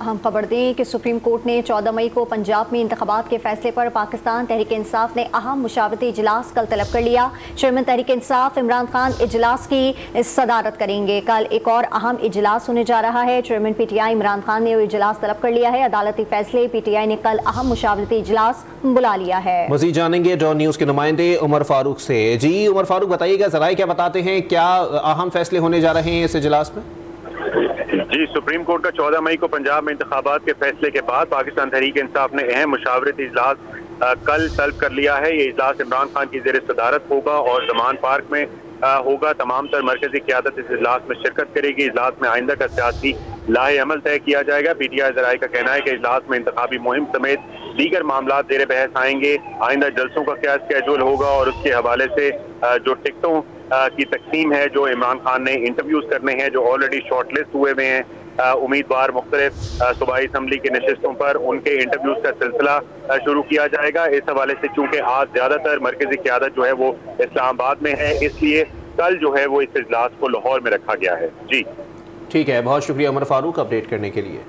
अहम खबर दें कि सुप्रीम कोर्ट ने 14 मई को पंजाब में इंतखाबात के फैसले पर पाकिस्तान तहरीक इंसाफ ने अहम मुशावरती इजलास कल तलब कर लिया। चेयरमैन तहरीक इंसाफ इमरान खान इजलास की सदारत करेंगे। कल एक और अहम इजलास होने जा रहा है। चेयरमैन PTI इमरान खान ने इजलास तलब कर लिया है। अदालती फैसले PTI ने कल अहम मुशावरती इजलास बुला लिया है। मज़ीद जानेंगे डॉन न्यूज़ के नुमाइंदे उमर फारूक से। जी उमर फारूक, बताइएगा ज़राए क्या बताते हैं, क्या अहम फैसले होने जा रहे हैं इस इजलास में? जी, सुप्रीम कोर्ट का 14 मई को पंजाब में इंतखाबात के फैसले के बाद पाकिस्तान तहरीक इंसाफ ने अहम मुशावरती इजलास कल तलब कर लिया है। ये इजलास इमरान खान की ज़ेर सदारत होगा और ज़मान पार्क में होगा। तमाम तर मरकजी क़यादत इस इजलास में शिरकत करेगी। इजलास में आइंदा का सियासी लाहे अमल तय किया जाएगा। PTI ज़राए का कहना है कि इजलास में इंतखाबी मुहिम समेत दीगर मामला ज़ेर बहस आएंगे। आइंदा जलसों का क्या स्केड्यूल होगा और उसके हवाले से जो टिकटों की तकसीम है, जो इमरान खान ने इंटरव्यूज करने हैं, जो ऑलरेडी शॉर्ट लिस्ट हुए हुए हैं उम्मीदवार मुख्तलिफ सूबाई असम्बली की नशिस्तों पर, उनके इंटरव्यूज का सिलसिला शुरू किया जाएगा। इस हवाले से चूंकि आज ज्यादातर मरकजी क़यादत जो है वो इस्लामाबाद में है, इसलिए कल जो है वो इस इजलास को लाहौर में रखा गया है। जी ठीक है, बहुत शुक्रिया उमर फारूक अपडेट करने के लिए।